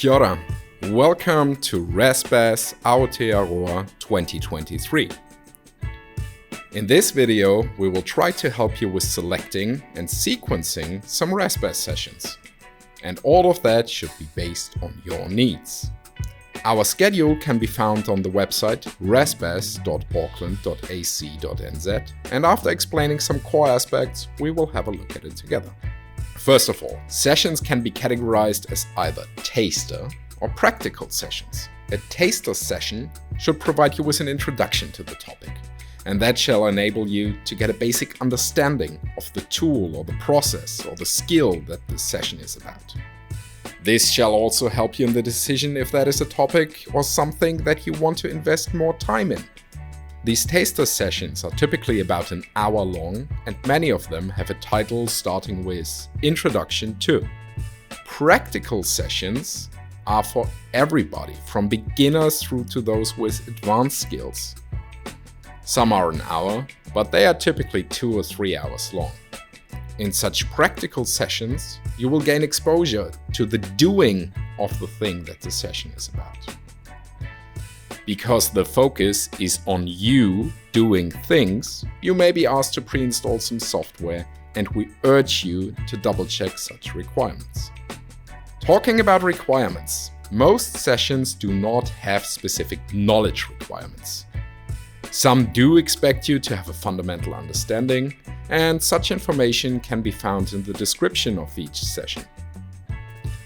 Kia ora. Welcome to ResBaz Aotearoa 2023. In this video, we will try to help you with selecting and sequencing some ResBaz sessions. And all of that should be based on your needs. Our schedule can be found on the website resbaz.auckland.ac.nz, and after explaining some core aspects, we will have a look at it together. First of all, sessions can be categorized as either taster or practical sessions. A taster session should provide you with an introduction to the topic, and that shall enable you to get a basic understanding of the tool or the process or the skill that this session is about. This shall also help you in the decision if that is a topic or something that you want to invest more time in. These taster sessions are typically about an hour long, and many of them have a title starting with Introduction to. Practical sessions are for everybody, from beginners through to those with advanced skills. Some are an hour, but they are typically 2 or 3 hours long. In such practical sessions, you will gain exposure to the doing of the thing that the session is about. Because the focus is on you doing things, you may be asked to pre-install some software, and we urge you to double-check such requirements. Talking about requirements, most sessions do not have specific knowledge requirements. Some do expect you to have a fundamental understanding, and such information can be found in the description of each session.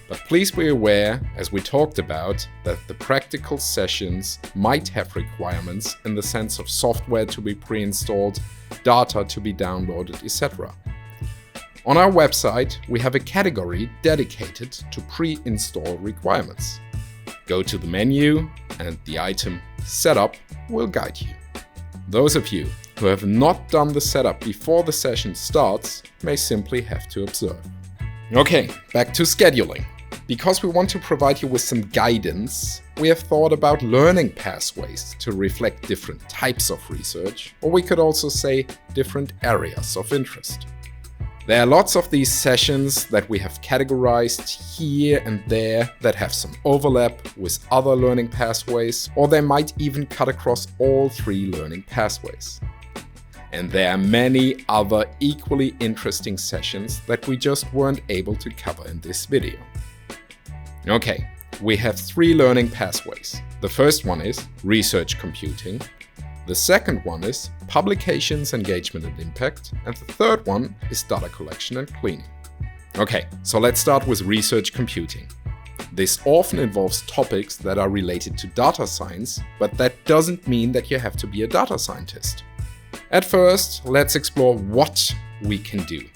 But please be aware, as we talked about, that the practical sessions might have requirements in the sense of software to be pre-installed, data to be downloaded, etc. On our website, we have a category dedicated to pre-install requirements. Go to the menu and the item Setup will guide you. Those of you who have not done the setup before the session starts may simply have to observe. Okay, back to scheduling. Because we want to provide you with some guidance, we have thought about learning pathways to reflect different types of research, or we could also say different areas of interest. There are lots of these sessions that we have categorized here and there that have some overlap with other learning pathways, or they might even cut across all 3 learning pathways. And there are many other equally interesting sessions that we just weren't able to cover in this video. Okay, we have 3 learning pathways. The first one is research computing. The second one is publications, engagement and impact. And the third one is data collection and cleaning. Okay, so let's start with research computing. This often involves topics that are related to data science, but that doesn't mean that you have to be a data scientist. At first, let's explore what we can do.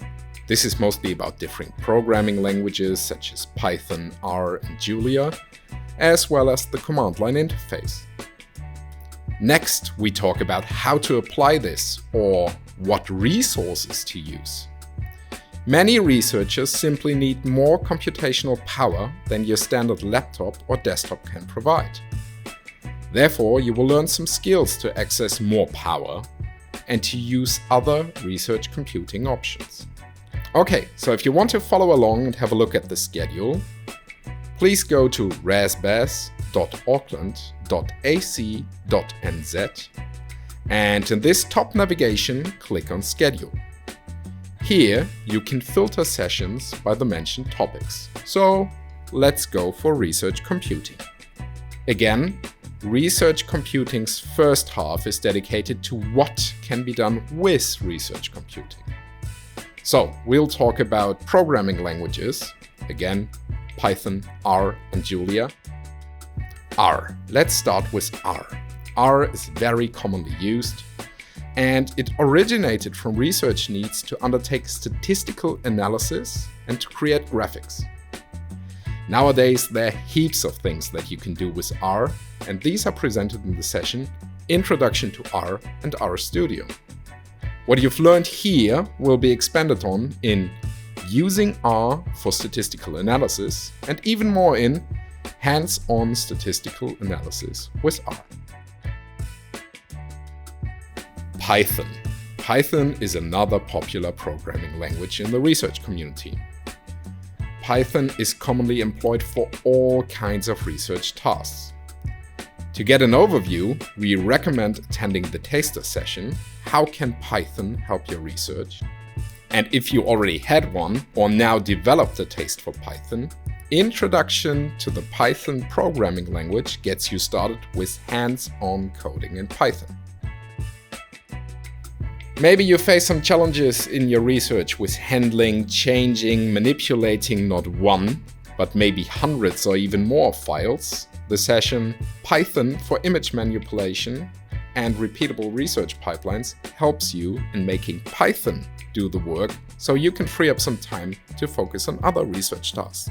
This is mostly about different programming languages such as Python, R, and Julia, as well as the command line interface. Next, we talk about how to apply this, or what resources to use. Many researchers simply need more computational power than your standard laptop or desktop can provide. Therefore, you will learn some skills to access more power and to use other research computing options. Okay, so if you want to follow along and have a look at the schedule, please go to resbaz.auckland.ac.nz, and in this top navigation, click on Schedule. Here, you can filter sessions by the mentioned topics. So, let's go for research computing. Again, research computing's first half is dedicated to what can be done with research computing. So, we'll talk about programming languages, again, Python, R, and Julia. R. Let's start with R. R is very commonly used, and it originated from research needs to undertake statistical analysis and to create graphics. Nowadays, there are heaps of things that you can do with R, and these are presented in the session Introduction to R and RStudio. What you've learned here will be expanded on in using R for statistical analysis, and even more in hands-on statistical analysis with R. Python. Python is another popular programming language in the research community. Python is commonly employed for all kinds of research tasks. To get an overview, we recommend attending the taster session, How Can Python Help Your Research? And if you already had one or now developed a taste for Python, Introduction to the Python programming language gets you started with hands-on coding in Python. Maybe you face some challenges in your research with handling, changing, manipulating not one, but maybe hundreds or even more files. The session Python for Image Manipulation and Repeatable Research Pipelines helps you in making Python do the work so you can free up some time to focus on other research tasks.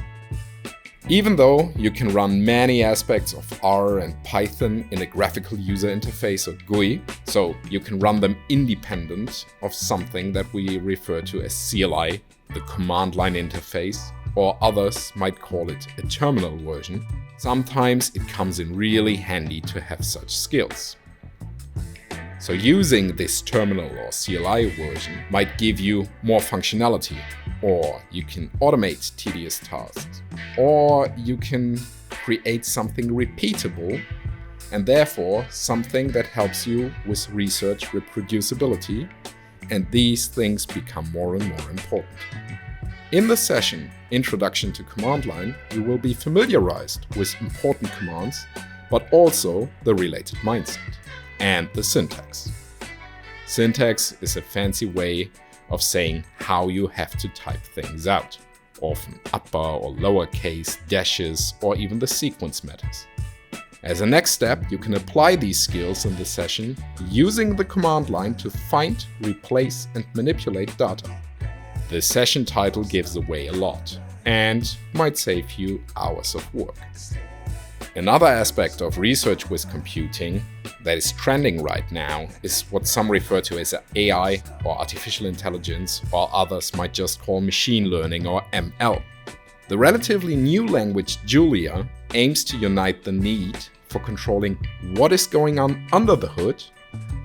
Even though you can run many aspects of R and Python in a graphical user interface or GUI, so you can run them independent of something that we refer to as CLI, the command line interface, or others might call it a terminal version, sometimes it comes in really handy to have such skills. So using this terminal or CLI version might give you more functionality, or you can automate tedious tasks, or you can create something repeatable and therefore something that helps you with research reproducibility, and these things become more and more important. In the session Introduction to Command Line, you will be familiarized with important commands, but also the related mindset and the syntax. Syntax is a fancy way of saying how you have to type things out, often upper or lowercase, dashes, or even the sequence matters. As a next step, you can apply these skills in the session using the command line to find, replace, and manipulate data. The session title gives away a lot and might save you hours of work. Another aspect of research with computing that is trending right now is what some refer to as AI or artificial intelligence, or others might just call machine learning or ML. The relatively new language Julia aims to unite the need for controlling what is going on under the hood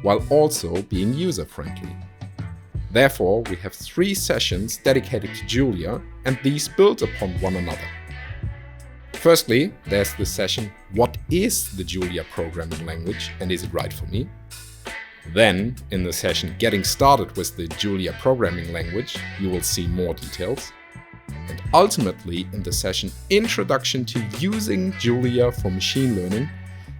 while also being user-friendly. Therefore, we have 3 sessions dedicated to Julia, and these build upon one another. Firstly, there's the session What is the Julia programming language and is it right for me? Then, in the session Getting started with the Julia programming language, you will see more details. And ultimately, in the session Introduction to using Julia for machine learning,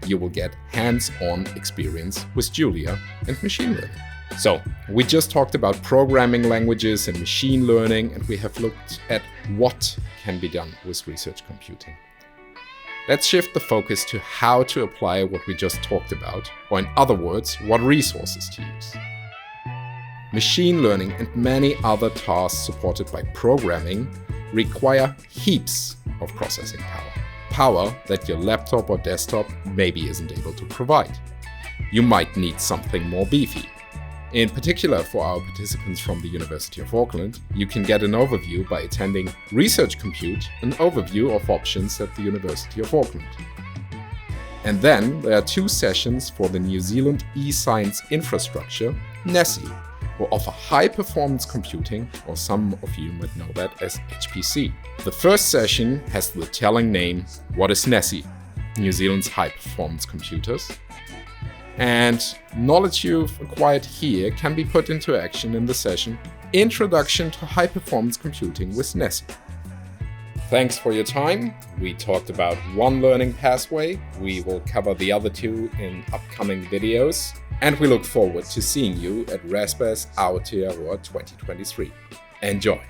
you will get hands-on experience with Julia and machine learning. So, we just talked about programming languages and machine learning, and we have looked at what can be done with research computing. Let's shift the focus to how to apply what we just talked about, or in other words, what resources to use. Machine learning and many other tasks supported by programming require heaps of processing power. Power that your laptop or desktop maybe isn't able to provide. You might need something more beefy. In particular, for our participants from the University of Auckland, you can get an overview by attending Research Compute, an overview of options at the University of Auckland. And then there are 2 sessions for the New Zealand e-science infrastructure, NESI, who offer high-performance computing, or some of you might know that as HPC. The first session has the telling name, What is NESI? New Zealand's high-performance computers. And knowledge you've acquired here can be put into action in the session Introduction to High-Performance Computing with NESI. Thanks for your time. We talked about one learning pathway. We will cover the other 2 in upcoming videos. And we look forward to seeing you at ResBaz Aotearoa 2023. Enjoy!